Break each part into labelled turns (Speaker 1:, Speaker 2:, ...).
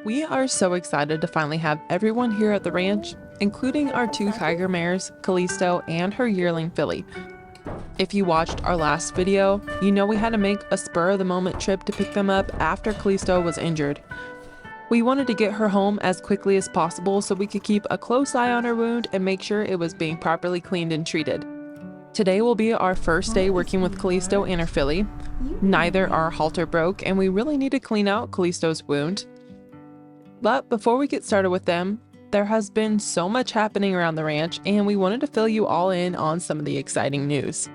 Speaker 1: We are so excited to finally have everyone here at the ranch, including our two Kiger mares, Callisto and her yearling filly. If you watched our last video, you know we had to make a spur-of-the-moment trip to pick them up after Callisto was injured. We wanted to get her home as quickly as possible so we could keep a close eye on her wound and make sure it was being properly cleaned and treated. Today will be our first day working with Callisto and her filly. Neither our halter broke and we really need to clean out Callisto's wound. But before we get started with them, there has been so much happening around the ranch and we wanted to fill you all in on some of the exciting news.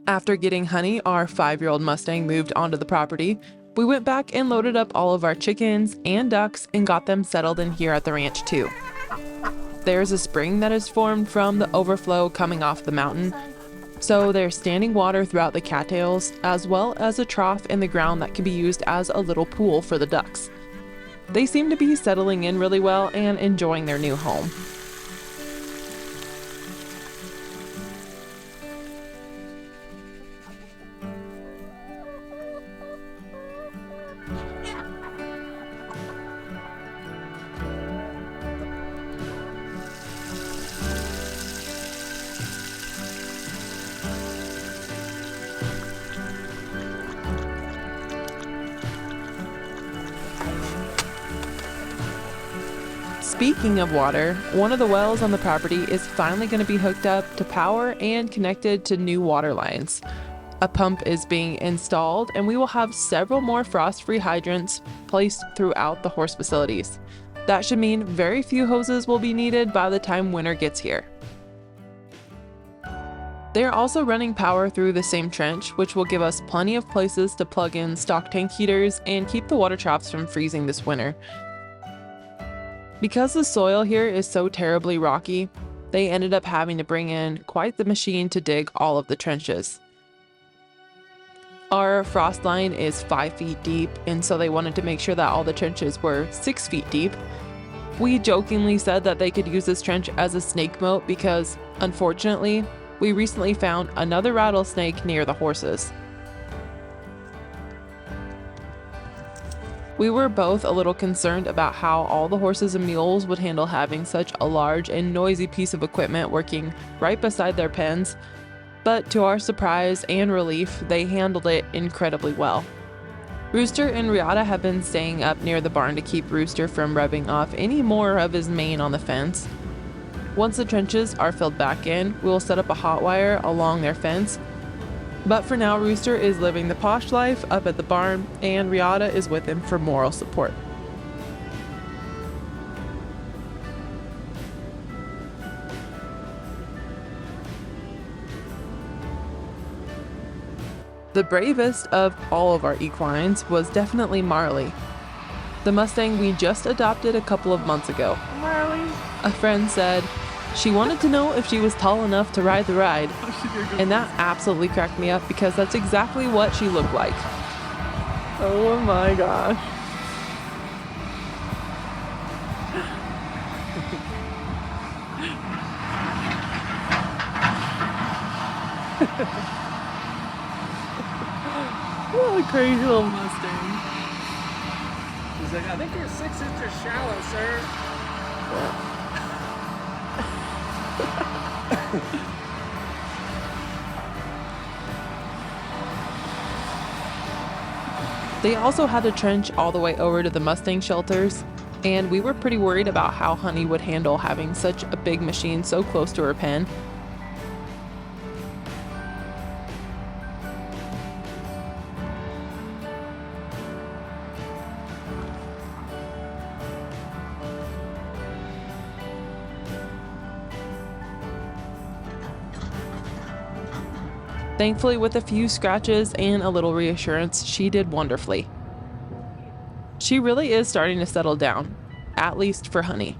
Speaker 1: After getting Honey, our 5-year-old Mustang, moved onto the property, we went back and loaded up all of our chickens and ducks and got them settled in here at the ranch too. There's a spring that is formed from the overflow coming off the mountain, so there's standing water throughout the cattails as well as a trough in the ground that can be used as a little pool for the ducks. They seem to be settling in really well and enjoying their new home. Speaking of water, one of the wells on the property is finally going to be hooked up to power and connected to new water lines. A pump is being installed and we will have several more frost-free hydrants placed throughout the horse facilities. That should mean very few hoses will be needed by the time winter gets here. They are also running power through the same trench, which will give us plenty of places to plug in stock tank heaters and keep the water troughs from freezing this winter. Because the soil here is so terribly rocky, they ended up having to bring in quite the machine to dig all of the trenches. Our frost line is 5 feet deep, and so they wanted to make sure that all the trenches were 6 feet deep. We jokingly said that they could use this trench as a snake moat because, unfortunately, we recently found another rattlesnake near the horses. We were both a little concerned about how all the horses and mules would handle having such a large and noisy piece of equipment working right beside their pens, but to our surprise and relief, they handled it incredibly well. Rooster and Riata have been staying up near the barn to keep Rooster from rubbing off any more of his mane on the fence. Once the trenches are filled back in, we'll set up a hot wire along their fence. But for now, Rooster is living the posh life up at the barn, and Riata is with him for moral support. The bravest of all of our equines was definitely Marley, the Mustang we just adopted a couple of months ago.
Speaker 2: Marley.
Speaker 1: A friend said she wanted to know if she was tall enough to ride the ride, and that absolutely cracked me up because that's exactly what she looked like.
Speaker 2: Oh my gosh. What a crazy little Mustang.
Speaker 3: He's like, I think you're 6 inches shallow, sir.
Speaker 1: They also had a trench all the way over to the Mustang shelters, and we were pretty worried about how Honey would handle having such a big machine so close to her pen. Thankfully, with a few scratches and a little reassurance, she did wonderfully. She really is starting to settle down, at least for Honey.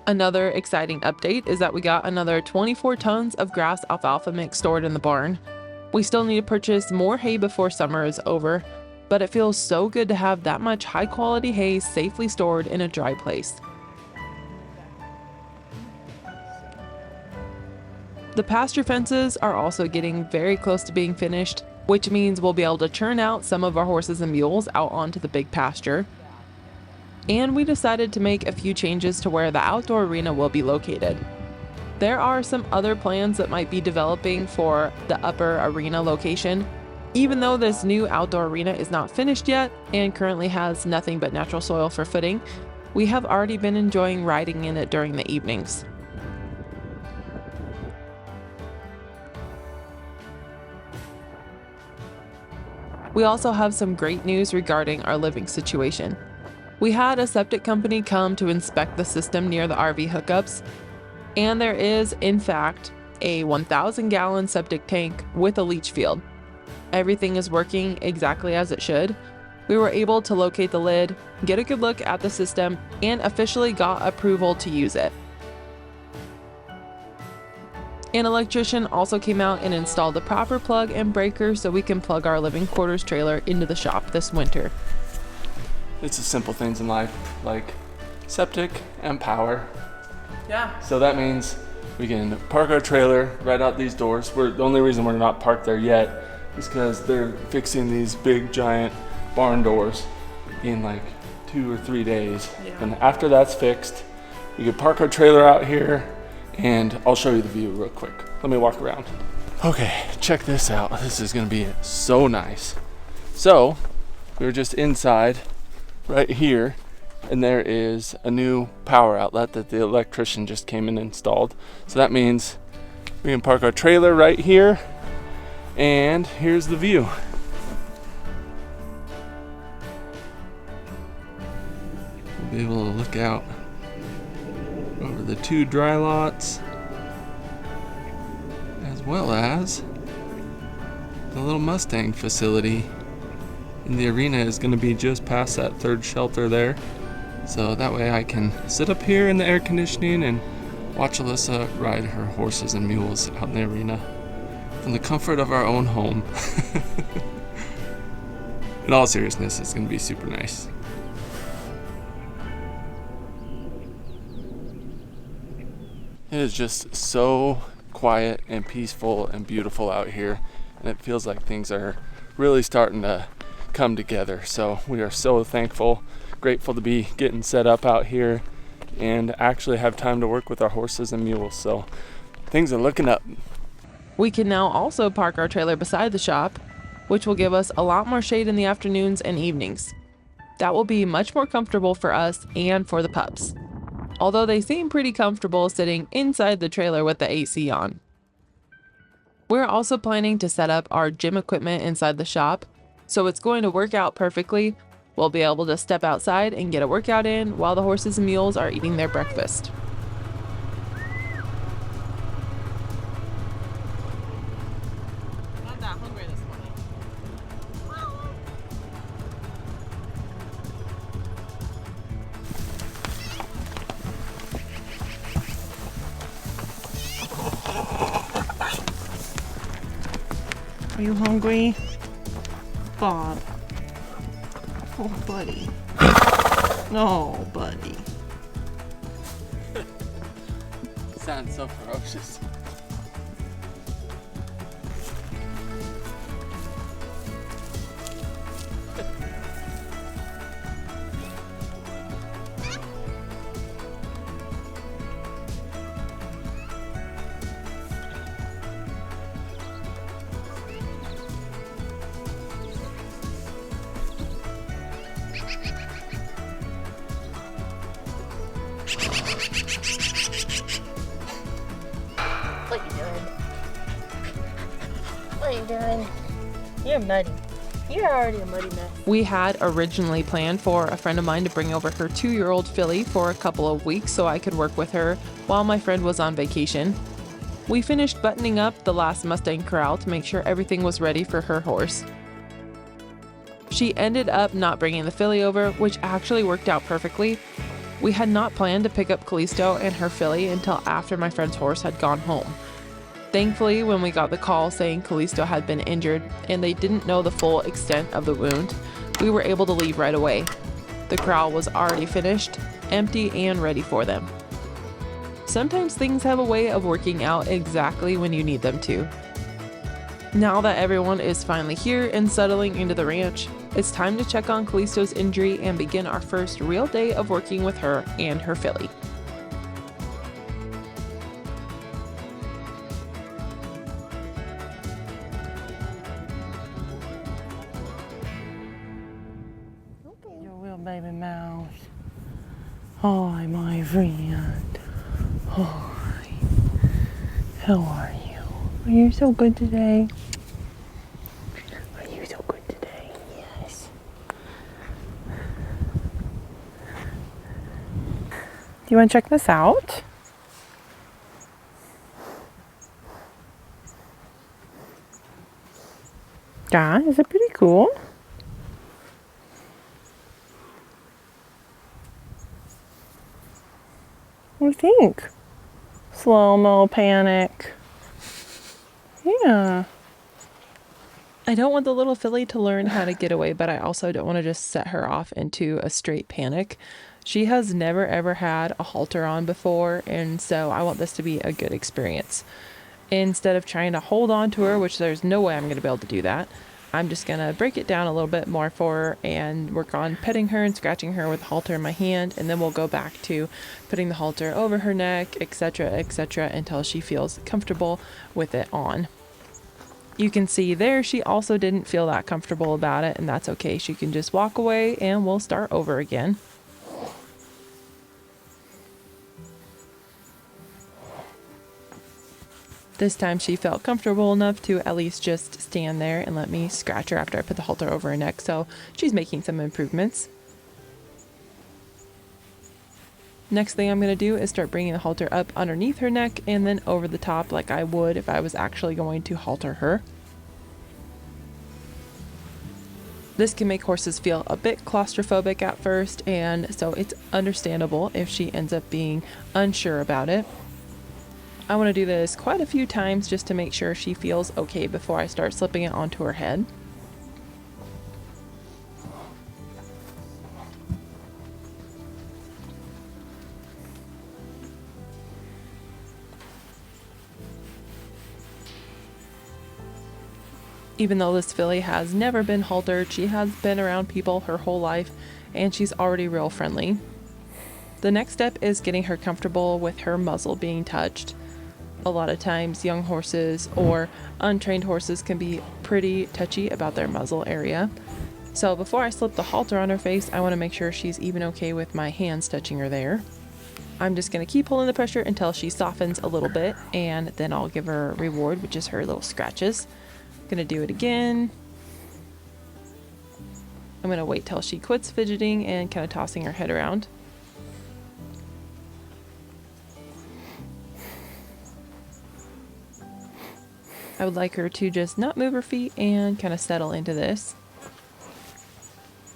Speaker 1: Another exciting update is that we got another 24 tons of grass alfalfa mix stored in the barn. We still need to purchase more hay before summer is over, but it feels so good to have that much high quality hay safely stored in a dry place. The pasture fences are also getting very close to being finished, which means we'll be able to churn out some of our horses and mules out onto the big pasture. And we decided to make a few changes to where the outdoor arena will be located. There are some other plans that might be developing for the upper arena location. Even though this new outdoor arena is not finished yet and currently has nothing but natural soil for footing, we have already been enjoying riding in it during the evenings. We also have some great news regarding our living situation. We had a septic company come to inspect the system near the RV hookups, and there is, in fact, a 1,000-gallon septic tank with a leach field. Everything is working exactly as it should. We were able to locate the lid, get a good look at the system, and officially got approval to use it. An electrician also came out and installed the proper plug and breaker so we can plug our living quarters trailer into the shop this winter.
Speaker 3: It's the simple things in life, like septic and power.
Speaker 2: Yeah.
Speaker 3: So that means we can park our trailer right out these doors. The only reason we're not parked there yet is because they're fixing these big giant barn doors in like 2 or 3 days.
Speaker 2: Yeah.
Speaker 3: And after that's fixed, we can park our trailer out here and I'll show you the view real quick. Let me walk around. Okay, check this out. This is gonna be so nice. So, we were just inside right here, and there is a new power outlet that the electrician just came and installed. So that means we can park our trailer right here, and here's the view. We'll be able to look out over the 2 dry lots, as well as the little Mustang facility. And the arena is going to be just past that 3rd shelter there. So that way I can sit up here in the air conditioning and watch Alyssa ride her horses and mules out in the arena from the comfort of our own home. In all seriousness, it's going to be super nice. It is just so quiet and peaceful and beautiful out here, and it feels like things are really starting to come together. So we are so thankful, grateful to be getting set up out here and actually have time to work with our horses and mules. So things are looking up.
Speaker 1: We can now also park our trailer beside the shop, which will give us a lot more shade in the afternoons and evenings. That will be much more comfortable for us and for the pups, although they seem pretty comfortable sitting inside the trailer with the AC on. We're also planning to set up our gym equipment inside the shop, so it's going to work out perfectly. We'll be able to step outside and get a workout in while the horses and mules are eating their breakfast.
Speaker 2: I'm not that hungry this morning. Are you hungry? Bob. Oh, buddy. No, buddy.
Speaker 3: Sounds so ferocious.
Speaker 4: What you doing? What are you doing? You're muddy. You're already a muddy mess.
Speaker 1: We had originally planned for a friend of mine to bring over her 2-year-old filly for a couple of weeks so I could work with her while my friend was on vacation. We finished buttoning up the last Mustang corral to make sure everything was ready for her horse. She ended up not bringing the filly over, which actually worked out perfectly. We had not planned to pick up Callisto and her filly until after my friend's horse had gone home. Thankfully, when we got the call saying Callisto had been injured and they didn't know the full extent of the wound, we were able to leave right away. The corral was already finished, empty, and ready for them. Sometimes things have a way of working out exactly when you need them to. Now that everyone is finally here and settling into the ranch, it's time to check on Callisto's injury and begin our first real day of working with her and her filly.
Speaker 2: Your little baby mouse. Hi, my friend. Hi. How are you? Are you so good today? Are you so good today? Yes. Do you want to check this out? Yeah, is it pretty cool? What do you think? Slow-mo panic. Yeah.
Speaker 1: I don't want the little filly to learn how to get away, but I also don't want to just set her off into a straight panic. She has never ever had a halter on before, and so I want this to be a good experience. Instead of trying to hold on to her, which there's no way I'm going to be able to do that, I'm just going to break it down a little bit more for her and work on petting her and scratching her with the halter in my hand, and then we'll go back to putting the halter over her neck, etc., until she feels comfortable with it on. You can see there she also didn't feel that comfortable about it, and that's okay. She can just walk away and we'll start over again. This time she felt comfortable enough to at least just stand there and let me scratch her after I put the halter over her neck, so she's making some improvements. Next thing I'm going to do is start bringing the halter up underneath her neck and then over the top like I would if I was actually going to halter her. This can make horses feel a bit claustrophobic at first, and so it's understandable if she ends up being unsure about it. I want to do this quite a few times just to make sure she feels okay before I start slipping it onto her head. Even though this filly has never been haltered, she has been around people her whole life and she's already real friendly. The next step is getting her comfortable with her muzzle being touched. A lot of times young horses or untrained horses can be pretty touchy about their muzzle area. So before I slip the halter on her face, I want to make sure she's even okay with my hands touching her there. I'm just going to keep holding the pressure until she softens a little bit, and then I'll give her a reward, which is her little scratches. Gonna do it again. I'm gonna wait till she quits fidgeting and kind of tossing her head around. I would like her to just not move her feet and kind of settle into this.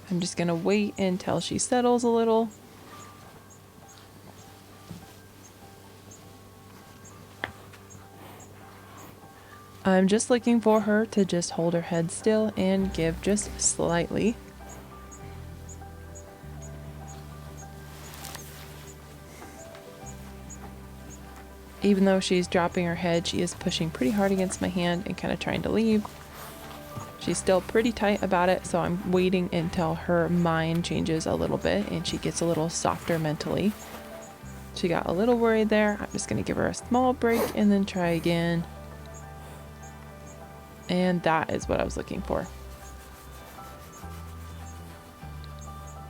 Speaker 1: I'm just gonna wait until she settles a little. I'm just looking for her to just hold her head still and give just slightly. Even though she's dropping her head, she is pushing pretty hard against my hand and kind of trying to leave. She's still pretty tight about it, so I'm waiting until her mind changes a little bit and she gets a little softer mentally. She got a little worried there. I'm just going to give her a small break and then try again. And that is what I was looking for.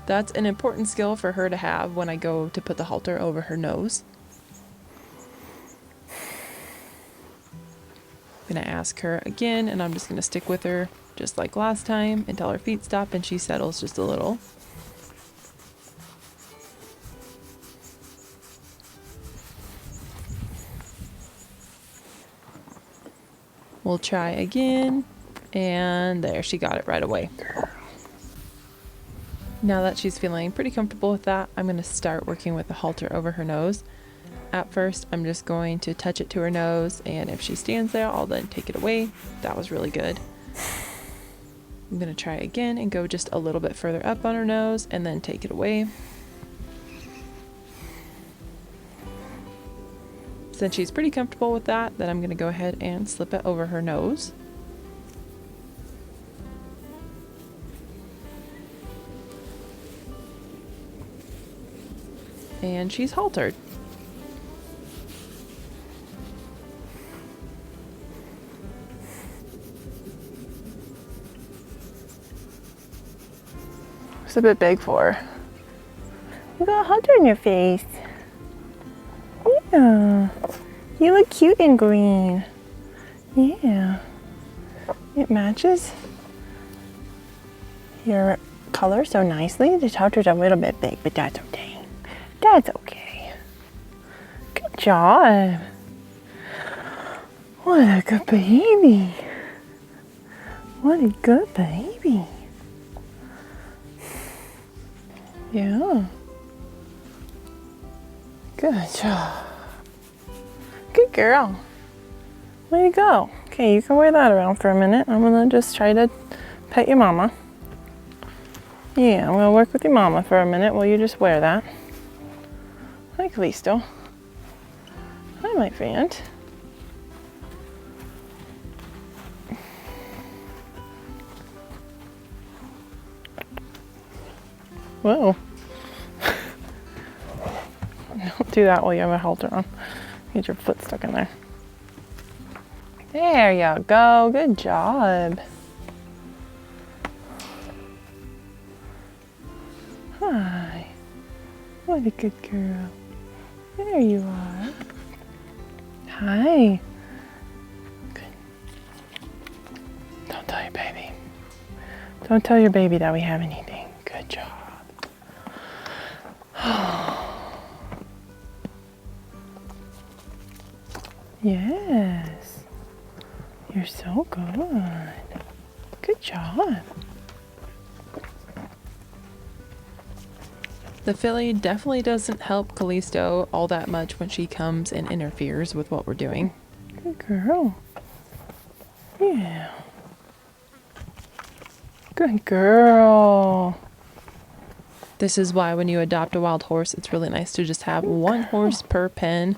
Speaker 1: That's an important skill for her to have when I go to put the halter over her nose. I'm going to ask her again, and I'm just going to stick with her just like last time until her feet stop and she settles just a little. We'll try again, and there, she got it right away. Now that she's feeling pretty comfortable with that, I'm going to start working with the halter over her nose. At first, I'm just going to touch it to her nose, and if she stands there, I'll then take it away. That was really good. I'm gonna try again and go just a little bit further up on her nose and then take it away. Since she's pretty comfortable with that, then I'm gonna go ahead and slip it over her nose. And she's haltered.
Speaker 4: It's a bit big for her. You got a halter in your face. Yeah. You look cute in green. Yeah. It matches your color so nicely. The halter's a little bit big, but that's okay. That's okay. Good job. What a good baby. What a good baby. Yeah. Good job. Good girl. Way to go. Okay, you can wear that around for a minute. I'm gonna just try to pet your mama. Yeah, I'm gonna work with your mama for a minute while you just wear that. Hi, Callisto. Hi, my friend. Whoa. Don't do that while you have a halter on. Get your foot stuck in there. There you go. Good job. Hi. What a good girl. There you are. Hi. Good. Don't tell your baby. Don't tell your baby that we have anything. Good job. Yes. You're so good. Good job.
Speaker 1: The filly definitely doesn't help Callisto all that much when she comes and interferes with what we're doing.
Speaker 4: Good girl. Yeah. Good girl.
Speaker 1: This is why when you adopt a wild horse, it's really nice to just have one horse per pen.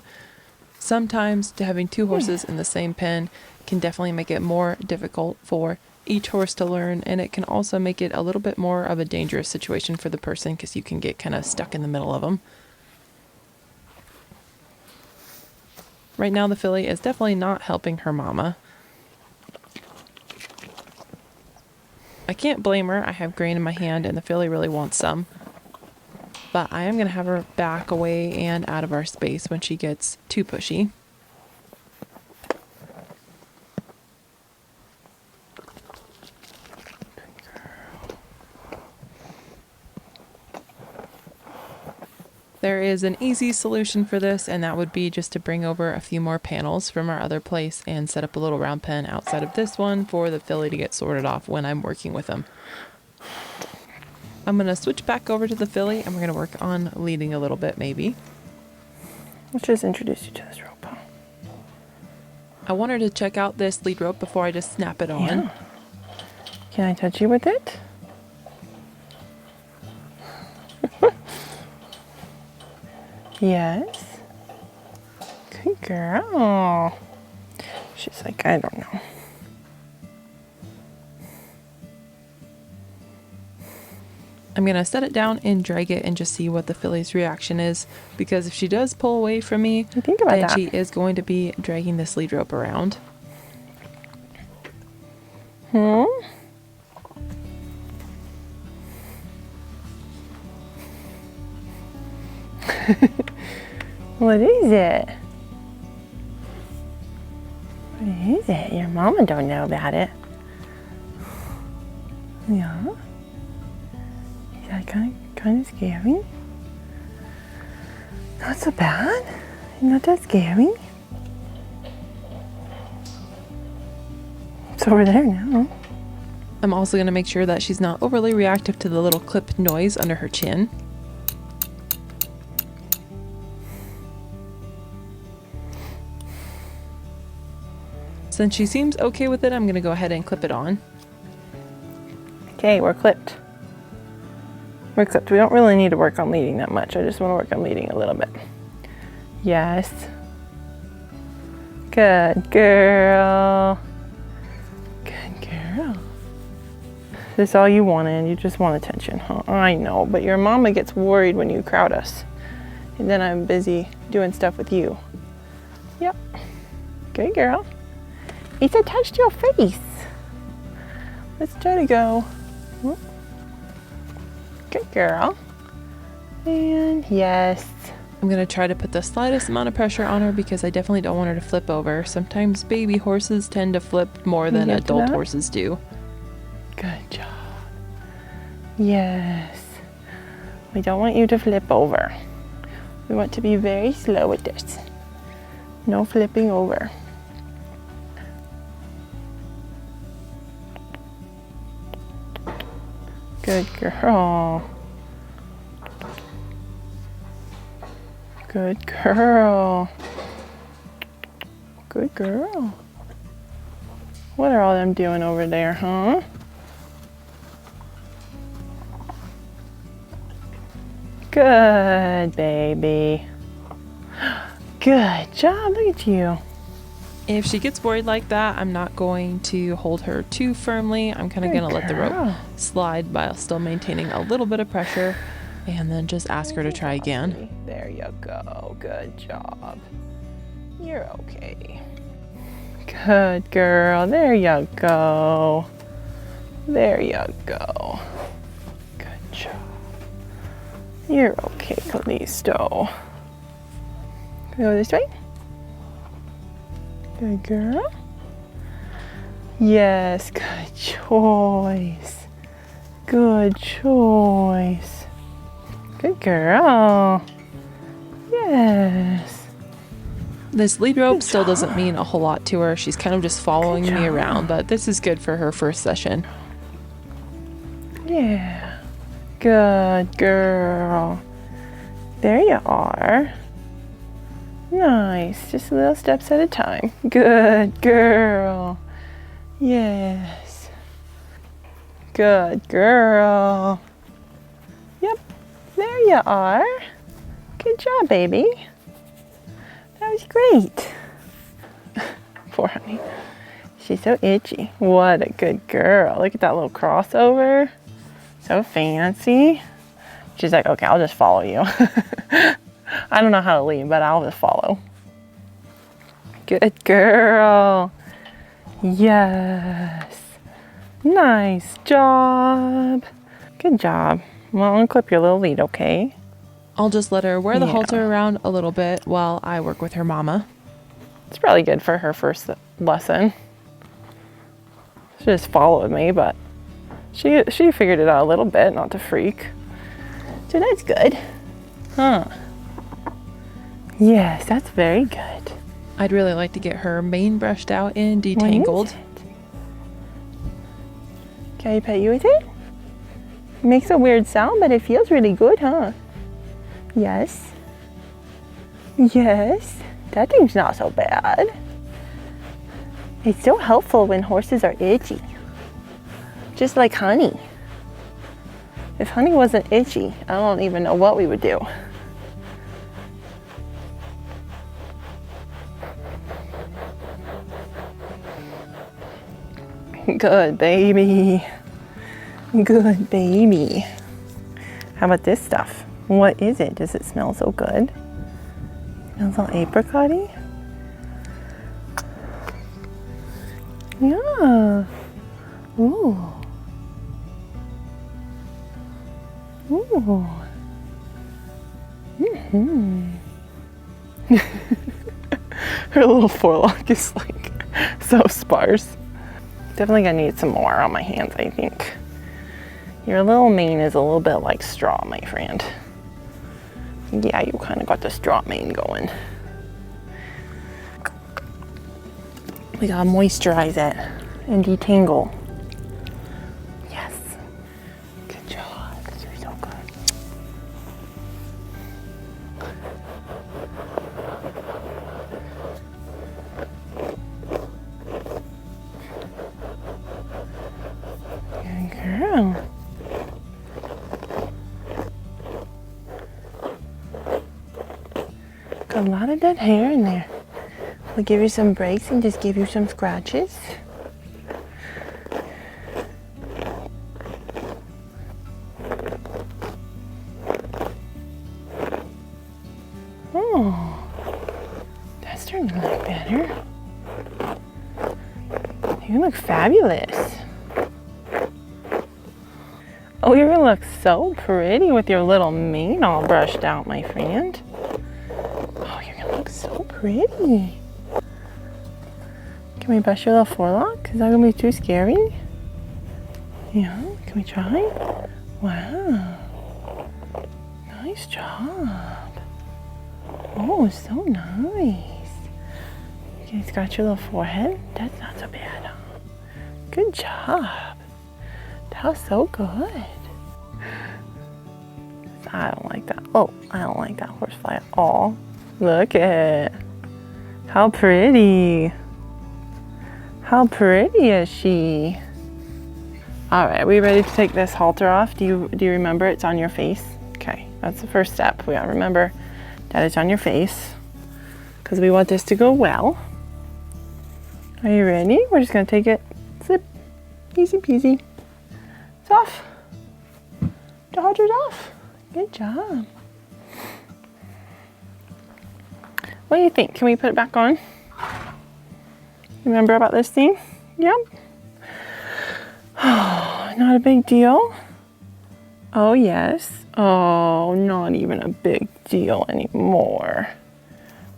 Speaker 1: Sometimes having two horses in the same pen can definitely make it more difficult for each horse to learn, and it can also make it a little bit more of a dangerous situation for the person because you can get kind of stuck in the middle of them. Right now the filly is definitely not helping her mama. I can't blame her. I have grain in my hand and the filly really wants some. But I am going to have her back away and out of our space when she gets too pushy. There is an easy solution for this, and that would be just to bring over a few more panels from our other place and set up a little round pen outside of this one for the filly to get sorted off when I'm working with them. I'm going to switch back over to the filly and we're going to work on leading a little bit maybe.
Speaker 4: Let's just introduce you to this rope.
Speaker 1: I want her to check out this lead rope before I just snap it on.
Speaker 4: Yeah. Can I touch you with it? Yes. Good girl. She's like, I don't know.
Speaker 1: I'm going to set it down and drag it and just see what the filly's reaction is, because if she does pull away from me,
Speaker 4: Think about
Speaker 1: then
Speaker 4: that.
Speaker 1: she is going to be dragging this lead rope around.
Speaker 4: Hmm? What is it? What is it? Your mama don't know about it. Yeah? Is that kind of scary? Not so bad? Not that scary? It's over there now.
Speaker 1: I'm also going to make sure that she's not overly reactive to the little clip noise under her chin. Since she seems okay with it, I'm gonna go ahead and clip it on.
Speaker 4: Okay, we're clipped. We're clipped. We don't really need to work on leading that much. I just want to work on leading a little bit. Yes. Good girl. Good girl. This is all you wanted. You just want attention, huh? I know, but your mama gets worried when you crowd us. And then I'm busy doing stuff with you. Yep. Good girl. It's attached to your face. Let's try to go. Good girl. And yes.
Speaker 1: I'm gonna try to put the slightest amount of pressure on her because I definitely don't want her to flip over. Sometimes baby horses tend to flip more than
Speaker 4: You get
Speaker 1: adult
Speaker 4: that?
Speaker 1: horses do.
Speaker 4: Good job. Yes. We don't want you to flip over. We want to be very slow with this. No flipping over. Good girl. Good girl. Good girl. What are all them doing over there, huh? Good, baby. Good job, look at you.
Speaker 1: If she gets worried like that, I'm not going to hold her too firmly. I'm kind of
Speaker 4: Good
Speaker 1: going to let the rope
Speaker 4: girl.
Speaker 1: slide while still maintaining a little bit of pressure and then just ask her to try again.
Speaker 4: There you go. Good job. You're okay. Good girl. There you go. There you go. Good job. You're okay, Callisto. Go this way. Good girl. Yes, good choice. Good choice. Good girl. Yes.
Speaker 1: This lead rope
Speaker 4: Good
Speaker 1: still doesn't
Speaker 4: job.
Speaker 1: mean a whole lot to her. She's kind of just following
Speaker 4: Good
Speaker 1: me
Speaker 4: job.
Speaker 1: around, but this is good for her first session.
Speaker 4: Yeah. Good girl. There you are. Nice. Just little steps at a time. Good girl. Yes. Good girl. Yep. There you are. Good job, baby. That was great. Poor honey. She's so itchy. What a good girl. Look at that little crossover. So fancy. She's like, okay, I'll just follow you. I don't know how to lead, but I'll just follow. Good girl. Yes. Nice job. Good job. Well, unclip your little lead, okay?
Speaker 1: I'll just let her wear the
Speaker 4: Yeah.
Speaker 1: halter around a little bit while I work with her mama.
Speaker 4: It's probably good for her first lesson. She just followed me, but she figured it out a little bit, not to freak. So that's good. Huh. Yes, that's very good.
Speaker 1: I'd really like to get her mane brushed out and
Speaker 4: What is
Speaker 1: detangled.
Speaker 4: it? Can I pet you with it? It makes a weird sound, but it feels really good, huh? Yes. Yes. That thing's not so bad. It's so helpful when horses are itchy. Just like Honey. If Honey wasn't itchy, I don't even know what we would do. Good baby. Good baby. How about this stuff? What is it? Does it smell so good? Smells all apricot-y? Yeah. Ooh. Ooh. Mm-hmm. Her little forelock is like so sparse. Definitely gonna need some more on my hands, I think. Your little mane is a little bit like straw, my friend. Yeah, you kind of got the straw mane going. We gotta moisturize it and detangle. Yes. Good job. You're so good. girl. Got a lot of dead hair in there. We'll give you some breaks and just give you some scratches. Oh, that's starting to look better. You look fabulous. Oh, you're gonna look so pretty with your little mane all brushed out, my friend. Oh, you're gonna look so pretty. Can we brush your little forelock? Is that gonna be too scary? Yeah, can we try? Wow. Nice job. Oh, so nice. Okay, scratch your little forehead. That's not so bad. Good job. That was so good. I don't like that. Oh, I don't like that horsefly at all. Look at it. How pretty. How pretty is she? All right, are we ready to take this halter off? Do you remember it's on your face? Okay, that's the first step. We gotta remember that it's on your face because we want this to go well. Are you ready? We're just gonna take it, zip, easy peasy. It's off. The halter's off. Good job. What do you think? Can we put it back on? Remember about this thing? Yep. Oh, not a big deal. Oh, yes. Oh, not even a big deal anymore.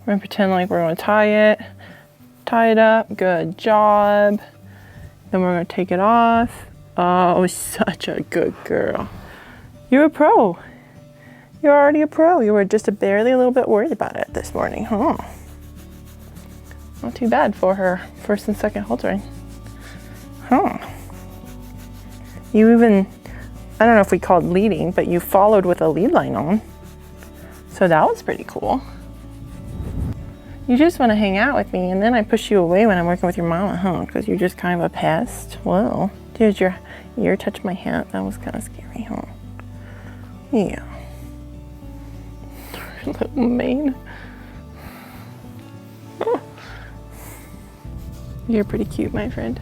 Speaker 4: We're gonna pretend like we're gonna tie it up. Good job. Then we're gonna take it off. Oh, such a good girl. You're a pro. You're already a pro. You were just barely a little bit worried about it this morning, huh? Not too bad for her first and second haltering. Huh. You even, I don't know if we called leading, but you followed with a lead line on. So that was pretty cool. You just want to hang out with me and then I push you away when I'm working with your mama, huh? Because you're just kind of a pest. Whoa. Did your ear touch my hat? That was kind of scary, huh? Yeah. Little mane. Oh. You're pretty cute, my friend.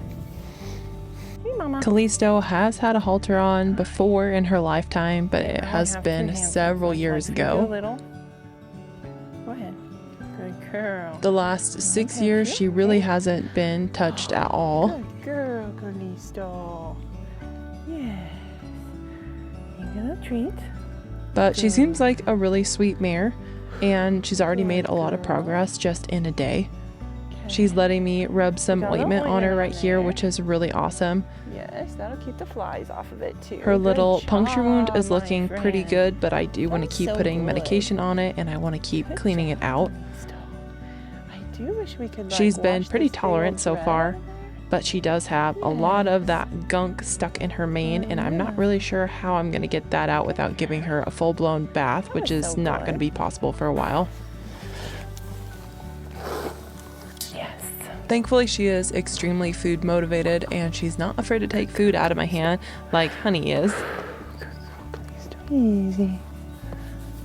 Speaker 4: Hey, Mama.
Speaker 1: Callisto has had a halter on before in her lifetime, but it has been several years ago.
Speaker 4: Go ahead. Good girl.
Speaker 1: The last 6 years, she really hasn't been touched at all.
Speaker 4: Good girl, Callisto. Yes. You get a treat.
Speaker 1: But she seems like a really sweet mare, and she's already made a lot of progress just in a day. She's letting me rub some ointment on her right here, which is really awesome.
Speaker 4: Yes, that'll keep the flies off of it too.
Speaker 1: Her little puncture wound is looking pretty good, but I do want to keep putting medication on it, and I want to keep cleaning it out.
Speaker 4: I do wish we could.
Speaker 1: She's been pretty tolerant so far, but she does have a lot of that gunk stuck in her mane, and I'm not really sure how I'm going to get that out without giving her a full-blown bath, which is not going to be possible for a while. Thankfully, she is extremely food motivated, and she's not afraid to take food out of my hand like Honey is.
Speaker 4: Easy.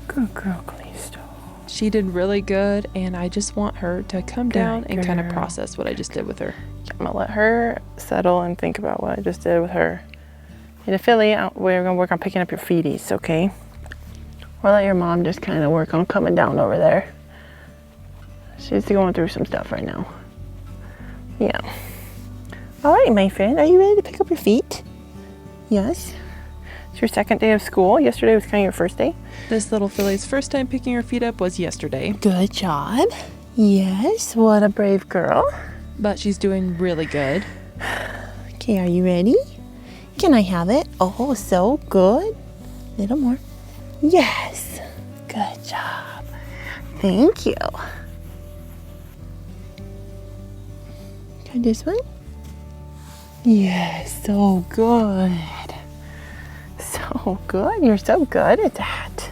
Speaker 4: Good girl, Callisto.
Speaker 1: She did really good, and I just want her to come down and kind of process what I just did with her.
Speaker 4: I'm gonna let her settle and think about what I just did with her. In a filly, we're gonna work on picking up your feeties, okay? Or let your mom just kind of work on coming down over there. She's going through some stuff right now. Yeah. All right, my friend, are you ready to pick up your feet? Yes. It's your second day of school. Yesterday was kind of your first day.
Speaker 1: This little filly's first time picking her feet up was yesterday.
Speaker 4: Good job. Yes, what a brave girl.
Speaker 1: But she's doing really good.
Speaker 4: Okay, are you ready? Can I have it? Oh, so good. Little more. Yes. Good job. Thank you. Try this one. Yes, so good. So good. You're so good at that.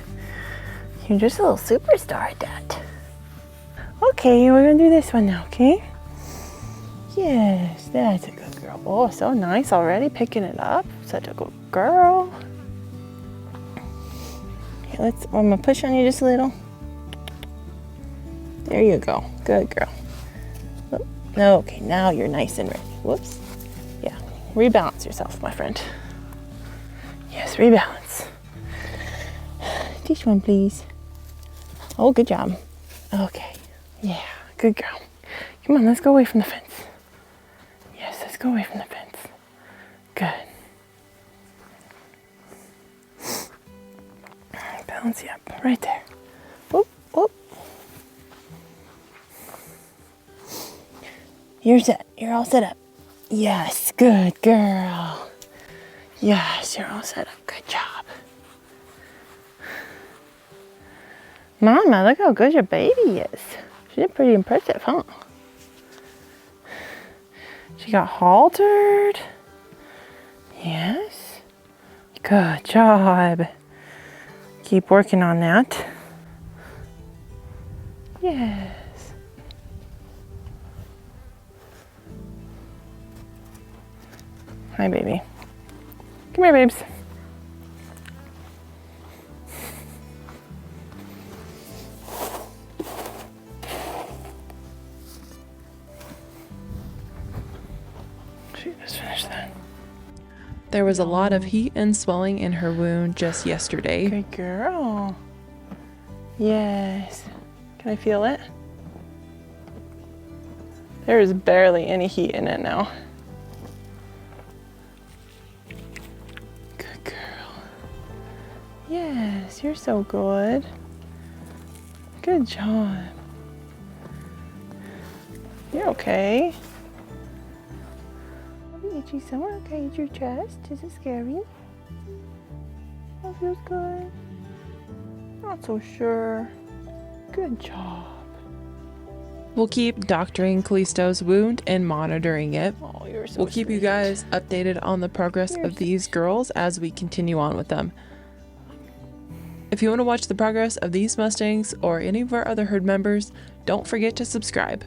Speaker 4: You're just a little superstar at that. Okay, we're gonna do this one now, okay? Yes, that's a good girl. job. Oh, so nice already picking it up. Such a good girl. Okay, I'm gonna push on you just a little. There you go. Good girl. Oh, okay, now you're nice and ready. Whoops. Yeah, rebalance yourself, my friend. Yes, rebalance. Teach one, please. Oh, good job. Okay. Yeah, good girl. Come on, let's go away from the fence. Yes, let's go away from the fence. Good. Balance you up, right there. Whoop, whoop. You're set. You're all set up. Yes, good girl. Yes, you're all set up. Good job. Mama, look how good your baby is. She did pretty impressive, huh? She got haltered. Yes. Good job. Keep working on that. Yes. Hi, baby. Come here, babes. She just finished that.
Speaker 1: There was a lot of heat and swelling in her wound just yesterday.
Speaker 4: Good girl. Yes. Can I feel it? There is barely any heat in it now. Good girl. Yes, you're so good. Good job. You're okay. Let me get you somewhere. Okay, it's your chest. Is it scary? That feels good. Not so sure. Good job.
Speaker 1: We'll keep doctoring Callisto's wound and monitoring it.
Speaker 4: Oh, you're so
Speaker 1: We'll keep you
Speaker 4: sweet.
Speaker 1: guys updated on the progress
Speaker 4: You're
Speaker 1: of these girls as we continue on with them. If you want to watch the progress of these Mustangs or any of our other herd members, don't forget to subscribe.